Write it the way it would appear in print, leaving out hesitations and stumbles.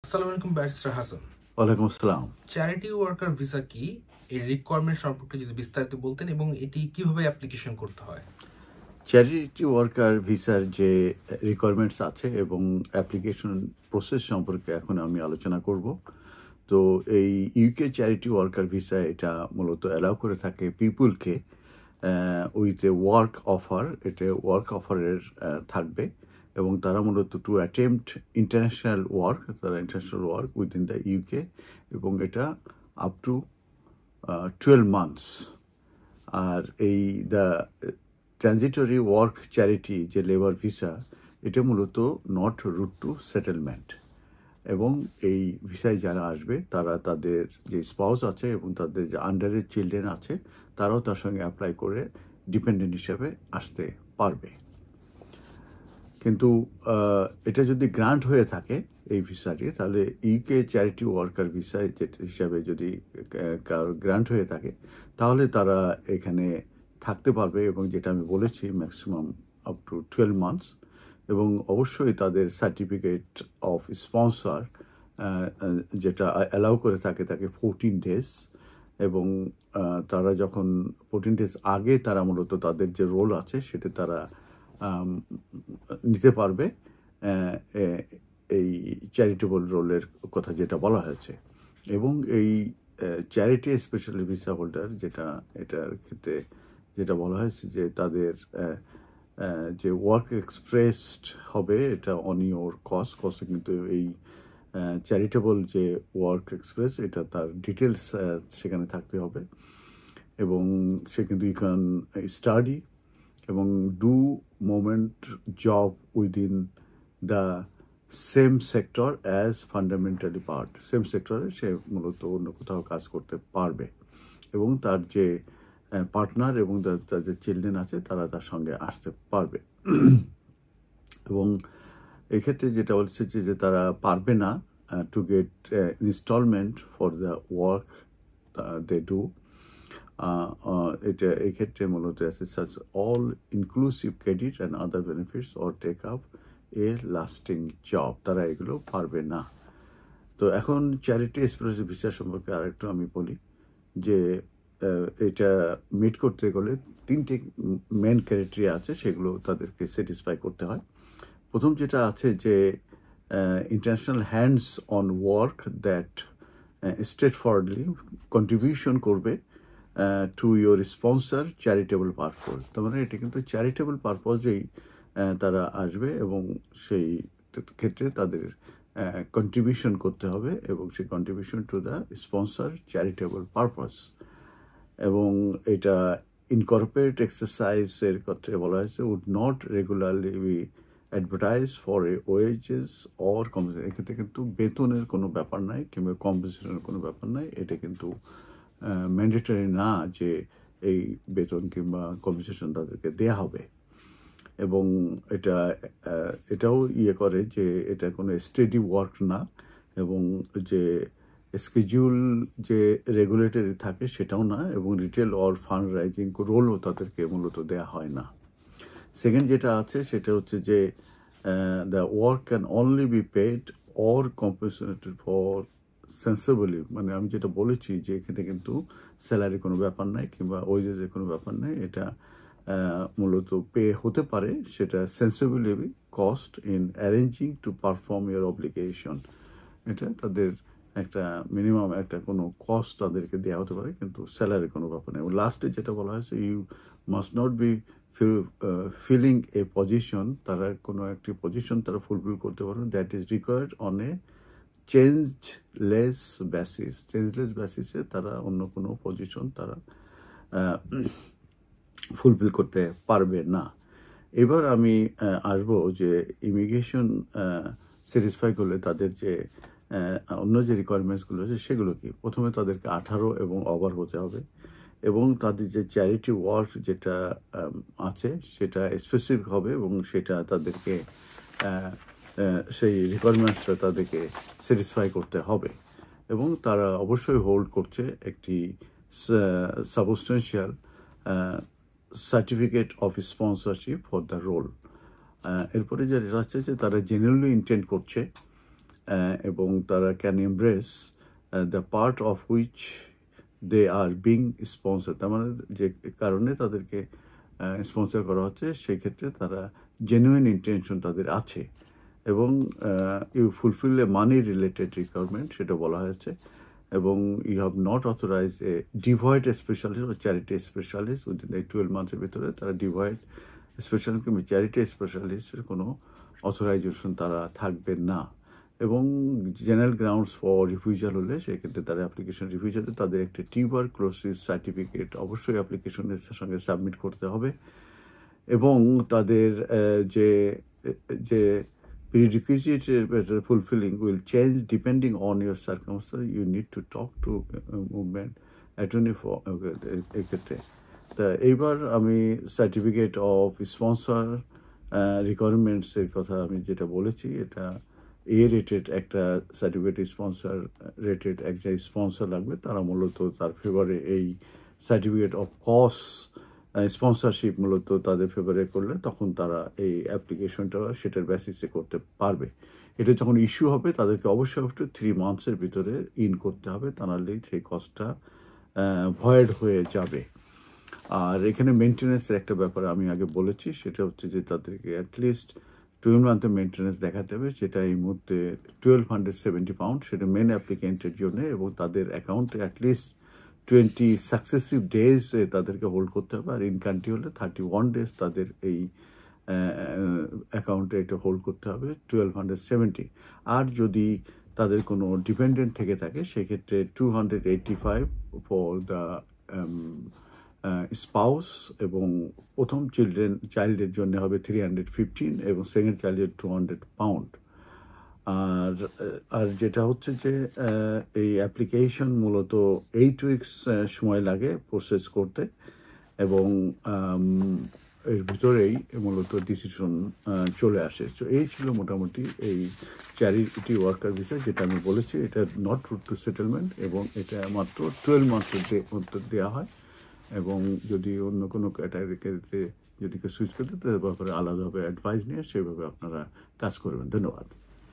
আসসালামু আলাইকুম ব্যারিস্টার হাসান। ওয়ালাইকুম আসসালাম। চ্যারিটি ওয়ার্কার ভিসা কি, এর রিকোয়ারমেন্ট সম্পর্কে যদি বিস্তারিত বলতেন এবং এটি কিভাবে অ্যাপ্লিকেশন করতে হয়। চ্যারিটি ওয়ার্কার ভিসার যে রিকোয়ারমেন্টস আছে এবং অ্যাপ্লিকেশন প্রসেস সম্পর্কে এখন আমি আলোচনা করব। তো এই ইউকে চ্যারিটি ওয়ার্কার ভিসা এটা মূলত অ্যালাউ করে থাকে পিপুলকে উইথ এ ওয়ার্ক অফার, এটা ওয়ার্ক অফারের থাকবে এবং তারা মূলত to attempt international work within the UK এবং এটা আপ টু 12 মান্থস। আর এই দ্য ট্রানজিটরি ওয়ার্ক চ্যারিটি যে লেবার ভিসা, এটা মূলত নট রুট টু সেটেলমেন্ট এবং এই ভিসায় যারা আসবে তারা তাদের যে স্পাউস আছে এবং তাদের যে আন্ডারের চিলড্রেন আছে তারাও তার সঙ্গে অ্যাপ্লাই করে ডিপেন্ডেন্ট হিসাবে আসতে পারবে। কিন্তু এটা যদি গ্রান্ট হয়ে থাকে এই ভিসাটি, তাহলে ইউকে চ্যারিটি ওয়ার্কার ভিসা হিসাবে যদি গ্রান্ট হয়ে থাকে তাহলে তারা এখানে থাকতে পারবে এবং যেটা আমি বলেছি ম্যাক্সিমাম আপ টু 12 মান্থস এবং অবশ্যই তাদের সার্টিফিকেট অফ স্পন্সর যেটা অ্যালাউ করে থাকে তাকে 14 ডেজ এবং তারা যখন 14 ডেজ আগে তারা মূলত তাদের যে রোল আছে সেটা তারা নিতে পারবে এই চ্যারিটেবল রোলের কথা যেটা বলা হয়েছে। এবং এই চ্যারিটি স্পেশালি ভিসা হোল্ডার এটার ক্ষেত্রে যেটা বলা হয়েছে যে তাদের যে ওয়ার্ক এক্সপ্রেসড হবে এটা অন ইওর কস্ট কিন্তু এই চ্যারিটেবল যে ওয়ার্ক এক্সপ্রেস এটা তার ডিটেলস সেখানে থাকতে হবে এবং সে কিন্তু ইউ ক্যান স্টাডি এবং do moment job within the same sector as fundamentally part. Same সেক্টরে সে মূলত অন্য কোথাও কাজ করতে পারবে এবং তার যে পার্টনার এবং তার যে চিলড্রেন আছে তারা তার সঙ্গে আসতে পারবে। এবং এক্ষেত্রে যেটা বলছে যে তারা পারবে না to get instalment for the work they do. এটা এক্ষেত্রে মূলত such all inclusive credit and other benefits or take up a lasting job, তারা এগুলো পারবে না। তো এখন চ্যারিটি এক্সপ্রেস ভিসা সম্পর্কে আরেকটু আমি বলি যে এটা মিট করতে গেলে 3টে মেন ক্রাইটেরিয়া আছে, সেগুলো তাদেরকে স্যাটিসফাই করতে হয়। প্রথম যেটা আছে যে international hands on work that straightforwardly contribution করবে to your sponsor charitable purpose. তার মানে এটা কিন্তু চ্যারিটেবল পারপোজেই তারা আসবে এবং সেই ক্ষেত্রে তাদের কন্ট্রিবিউশন করতে হবে এবং সেই contribution to the sponsor charitable purpose. এবং এটা ইনকর্পোরেট এক্সারসাইজের ক্ষেত্রে বলা হয়েছে would not regularly be advertise for a wages or compensation. এক্ষেত্রে কিন্তু বেতনের কোনো ব্যাপার নাই কিংবা কম্পেনসেশনের কোনো ব্যাপার নাই, এটা কিন্তু ম্যান্ডেটরি না যে এই বেতন কিংবা কম্পেনসেশন তাদেরকে দেয়া হবে। এবং এটাও করে যে এটা কোনো স্টেডি ওয়ার্ক না এবং যে স্কেডিউল যে রেগুলেটরি থাকে সেটাও না এবং রিটেল অর ফান্ড রাইজিং রোলও তাদেরকে মূলত দেয়া হয় না। সেকেন্ড যেটা আছে সেটা হচ্ছে যে the work can only be paid or compensated for sensibly. মানে আমি যেটা বলেছি যে এখানে কিন্তু স্যালারি কোনো ব্যাপার নাই কিংবা ওয়েজেসের কোনো ব্যাপার নাই, এটা মূলত পে হতে পারে সেটা sensibly cost in arranging to perform your obligation. এটা তাদের একটা মিনিমাম একটা কোনো কস্ট তাদেরকে দেওয়া হতে পারে কিন্তু স্যালারি কোনো ব্যাপার নেই। লাস্টে যেটা বলা হয়েছে you must not be filling a position, তারা কোনো একটি পজিশন তারা ফুলফিল করতে পারবে that is required on a changeless basis. Changeless বেসিসে তারা অন্য কোনো পজিশন তারা ফুলফিল করতে পারবে না। এবার আমি আসবো যে ইমিগ্রেশন স্যাটিসফাই করলে তাদের যে অন্য যে রিকোয়ারমেন্টসগুলো আছে সেগুলো কি। প্রথমে তাদেরকে 18 এবং ওভার হতে হবে এবং তাদের যে চ্যারিটি ওয়ার্ক যেটা আছে সেটা স্পেসিফিক হবে এবং সেটা তাদেরকে সেই রিকোয়ারমেন্টসটা তাদেরকে স্যাটিসফাই করতে হবে এবং তারা অবশ্যই হোল্ড করছে একটি substantial certificate of sponsorship for the role. এরপরে যেটা হচ্ছে যে তারা জেনুইনলি ইন্টেন্ড করছে এবং তারা can embrace the part of which they are being sponsor, তার মানে যে কারণে তাদেরকে স্পন্সর করা হচ্ছে সেই ক্ষেত্রে তারা জেনুইন ইন্টেনশন তাদের আছে এবং you fulfil a money related requirement সেটা বলা হয়েছে, এবং you have not authorise a devoid specialist ও চ্যারিটি স্পেশালিস্ট উইদিন এই 12 মান্থসের ভিতরে তারা ডিভয়েড স্পেশালিস্ট কিংবা চ্যারিটি স্পেশালিস্টের কোনো অথরাইজেশন তারা থাকবে না। এবং জেনারেল গ্রাউন্ডস ফর রিফিউজাল হলে সেক্ষেত্রে তারা অ্যাপ্লিকেশন রিফিউজালে তাদের একটি টিউবারক্লোসিস সার্টিফিকেট অবশ্যই অ্যাপ্লিকেশনের সঙ্গে সাবমিট করতে হবে, এবং তাদের যে যে prerequisite fulfilling will change depending on your circumstances. You need to talk to movement attorney for এক্ষেত্রে। তা এইবার আমি সার্টিফিকেট অফ স্পন্সর রিকোয়ারমেন্টস এর কথা আমি যেটা বলেছি, এটা এ রেটেড একটা সার্টিফিকেট স্পন্সর রেটেড একটা স্পন্সর লাগবে, তারা মূলত তার ফেভারে এই সার্টিফিকেট অফ কস্ট স্পন্সরশিপ মূলত তাদের ফেভারে করলে তখন তারা এই অ্যাপ্লিকেশনটা সেটার বেসিসে করতে পারবে। এটা যখন ইস্যু হবে তাদেরকে অবশ্যই 3 মান্থসের ভিতরে ইন করতে হবে, তা নাহলেই সেই কস্টটা ভয়েড হয়ে যাবে। আর এখানে মেনটেন্যান্সের একটা ব্যাপার আমি আগে বলেছি, সেটা হচ্ছে যে তাদেরকে অ্যাটলিস্ট 12 মান্থের মেনটেন্যান্স দেখাতে হবে, যেটা এই মুহূর্তে £1270, সেটা মেন অ্যাপ্লিকেন্টের জন্য, এবং তাদের অ্যাকাউন্টে অ্যাটলিস্ট 20 সাকসেসিভ ডেজ তাদেরকে হোল্ড করতে হবে, আর ইন কান্ট্রি হলে 31 ডেজ তাদের এই অ্যাকাউন্টে এটা হোল্ড করতে হবে 1270। আর যদি তাদের কোনো ডিপেন্ডেন্ট থেকে থাকে সেক্ষেত্রে 285 ফর দ্য স্পাউস, এবং প্রথম চাইল্ডের জন্য হবে 315, এবং সেকেন্ড চাইল্ডের £200। আর যেটা হচ্ছে যে এই অ্যাপ্লিকেশন মূলত 8 উইকস সময় লাগে প্রসেস করতে, এবং এর ভিতরেই মূলত ডিসিশন চলে আসে। তো এই ছিল মোটামুটি এই চ্যারিটি ওয়ার্কার ভিসা, যেটা আমি বলেছি এটা নট রুট টু সেটেলমেন্ট, এবং এটা মাত্র 12 মান্থের মধ্যে দেওয়া হয়, এবং যদি অন্য কোনো ক্যাটাগরিতে যদি কেউ সুইচ করতে তাদের ব্যাপারে আলাদাভাবে অ্যাডভাইস নিয়ে সেভাবে আপনারা কাজ করবেন। ধন্যবাদ।